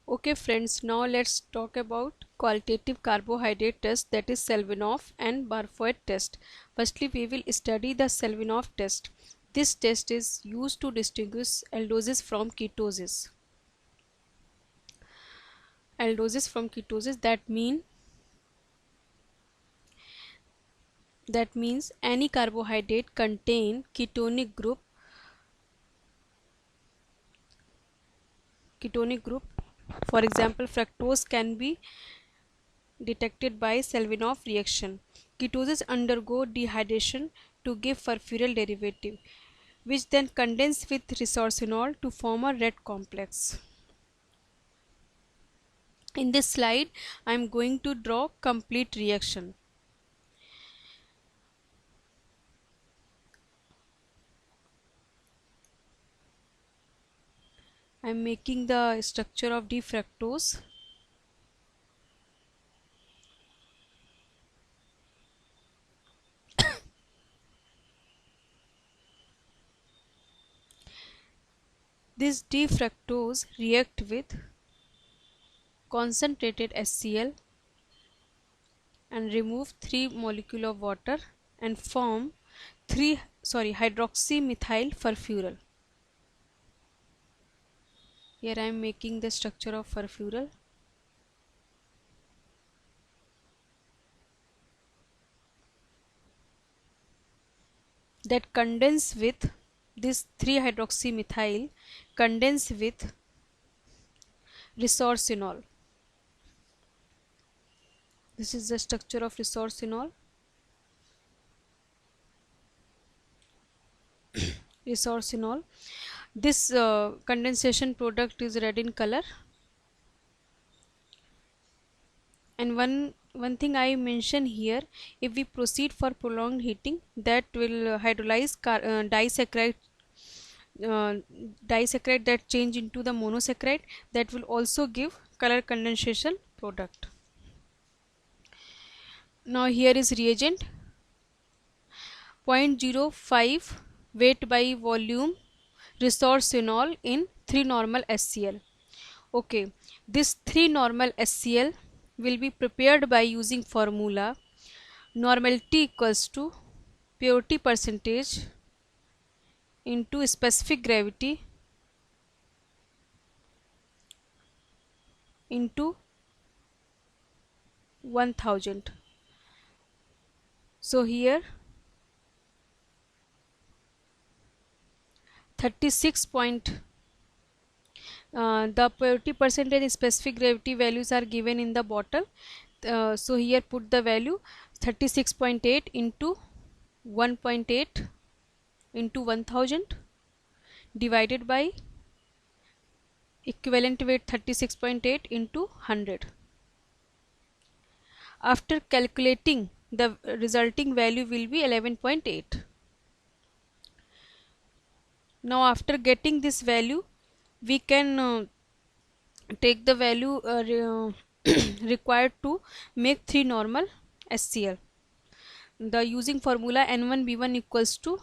Okay friends, now let's talk about qualitative carbohydrate test, that is Selvinov and Barfoed test. Firstly, we will study the Selvinov test. This test is used to distinguish aldosis from ketosis. Aldosis from ketosis, that means any carbohydrate contain ketonic group. For example, fructose can be detected by Selvinov reaction. Ketosis undergo dehydration to give furfuryl derivative, which then condense with resorcinol to form a red complex. In this slide, I am going to draw complete reaction. I am making the structure of D-fructose. This D-fructose react with concentrated HCl and remove 3 molecule of water and form hydroxymethyl furfural. Here I am making the structure of furfural. That condense with this 3-hydroxymethyl condense with resorcinol. This is the structure of resorcinol. This condensation product is red in color. And one thing I mention here, if we proceed for prolonged heating, that will hydrolyze disaccharide that change into the monosaccharide, that will also give color condensation product. Now here is reagent. 0.05 weight by volume resorcinol in 3 normal HCl. Okay, this 3 normal HCl will be prepared by using formula normality equals to purity percentage into specific gravity into 1000. So here 36 point the purity percentage and specific gravity values are given in the bottle. So here put the value 36.8 into 1.8 into 1000 divided by equivalent weight 36.8 into 100. After calculating, the resulting value will be 11.8. Now after getting this value, we can take the value required to make 3 normal HCl. The using formula N1B1 equals to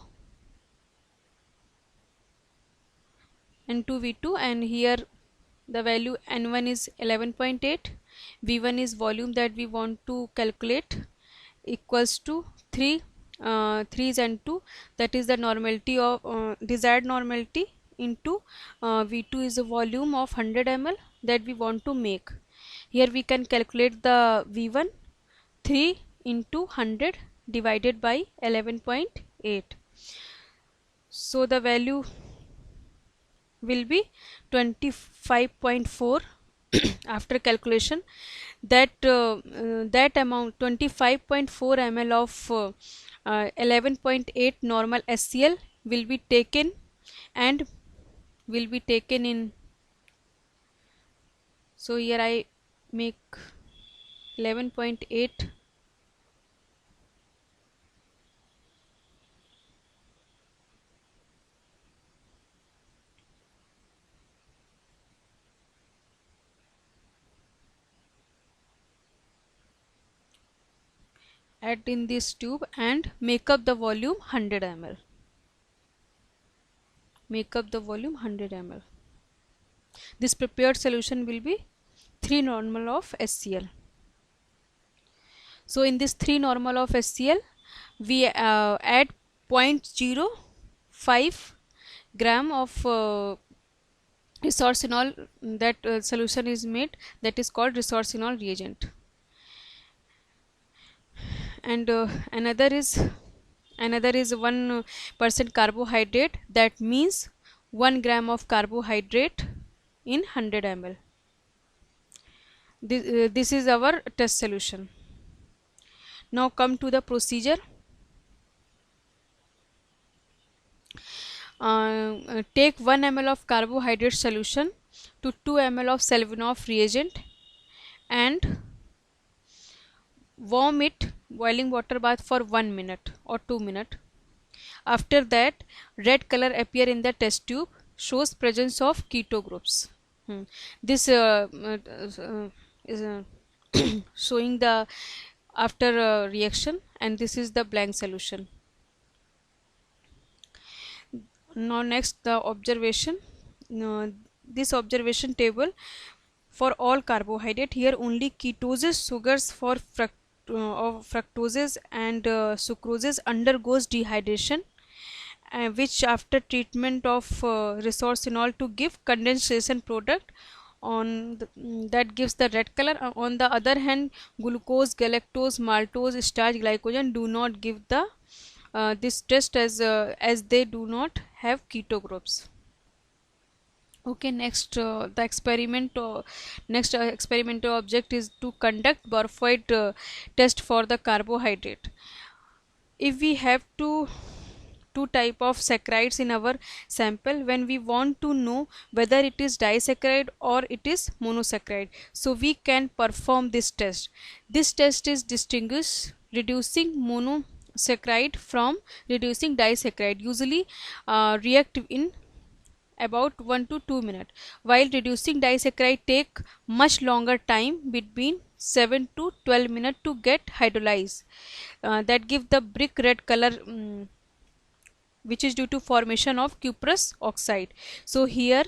N2V2, and here the value N1 is 11.8, V1 is volume that we want to calculate, equals to 3 is N2, that is the normality of desired normality, into V2 is the volume of 100 ml that we want to make. Here we can calculate the V1, 3 into 100 divided by 11.8. So the value will be 25.4 after calculation. That amount 25.4 ml of 11.8 normal HCl will be taken in. So here I make 11.8 add in this tube and make up the volume 100 ml. Make up the volume 100 ml. This prepared solution will be 3 normal of HCl. So in this 3 normal of HCl, we add 0.05 gram of resorcinol. That solution is made, that is called resorcinol reagent. And another is 1% carbohydrate, that means 1 gram of carbohydrate in 100 ml. This is our test solution. Now come to the procedure. Take 1 ml of carbohydrate solution to 2 ml of Selivanov reagent and warm it boiling water bath for 1 minute or 2 minutes. After that, red color appear in the test tube, shows presence of keto groups. This is showing the after reaction, and this is the blank solution. Now next, the observation. This observation table for all carbohydrate. Here only ketoses, sugars for fructoses and sucroses undergoes dehydration, which after treatment of resorcinol to give condensation product that gives the red color. On the other hand, glucose, galactose, maltose, starch, glycogen do not give the this test as they do not have keto groups. Okay, next the experimental object is to conduct Barfoed test for the carbohydrate. If we have two type of saccharides in our sample, when we want to know whether it is disaccharide or it is monosaccharide, so we can perform this test. This test is distinguish reducing monosaccharide from reducing disaccharide, usually react in about 1 to 2 minutes, while reducing disaccharide take much longer time, between 7 to 12 minutes to get hydrolyzed. That give the brick red color, which is due to formation of cuprous oxide. So here,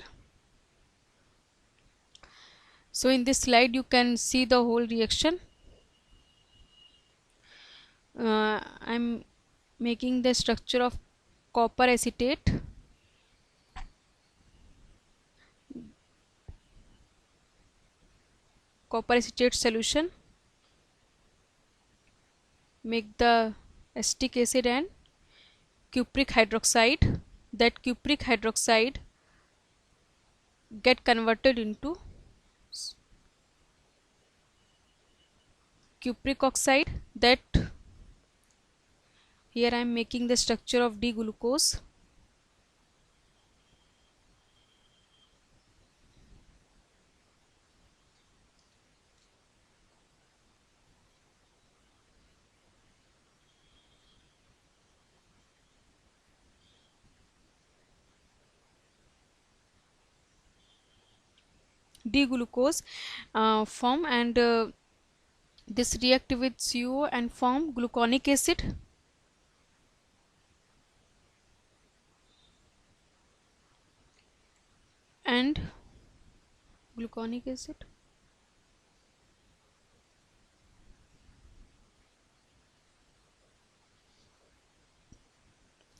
so in this slide you can see the whole reaction. I'm making the structure of copper acetate. Copper acetate solution, make the acetic acid and cupric hydroxide. That cupric hydroxide get converted into cupric oxide. That here I am making the structure of D-glucose. D-glucose form, and this react with CO and form gluconic acid. And gluconic acid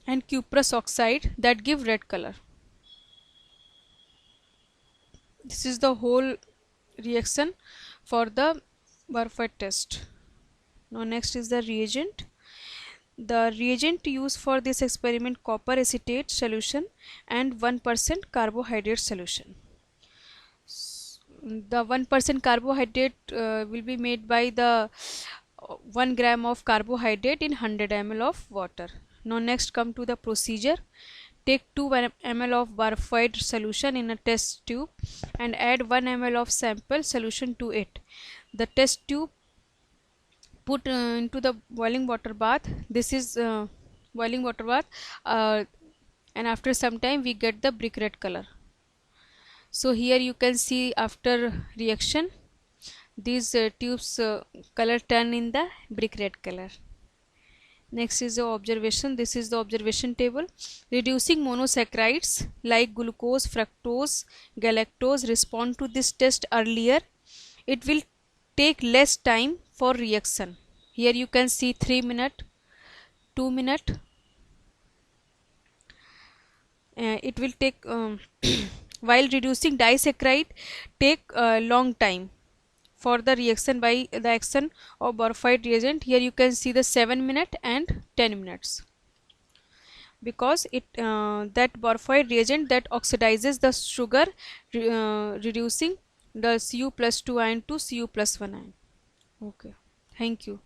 and cuprous oxide, that give red color. This is the whole reaction for the Barfoed test. Now next is the reagent. The reagent used for this experiment, copper acetate solution and 1% carbohydrate solution. The 1% carbohydrate will be made by the 1 gram of carbohydrate in 100 ml of water. Now next come to the procedure. Take 2 ml of Barfoed solution in a test tube and add 1 ml of sample solution to it. The test tube put into the boiling water bath. This is boiling water bath, and after some time we get the brick red color. So here you can see after reaction these tubes color turn in the brick red color. Next is the observation. This is the observation table. Reducing monosaccharides like glucose, fructose, galactose respond to this test earlier it will take less time for reaction. Here you can see 3 minute, 2 minute. It will take while reducing disaccharide take a long time for the reaction by the action of Barfite reagent. Here you can see the 7 minute and 10 minutes, because it that Barfite reagent that oxidizes the sugar, reducing the Cu+2 ion to Cu+1 ion. Okay, thank you.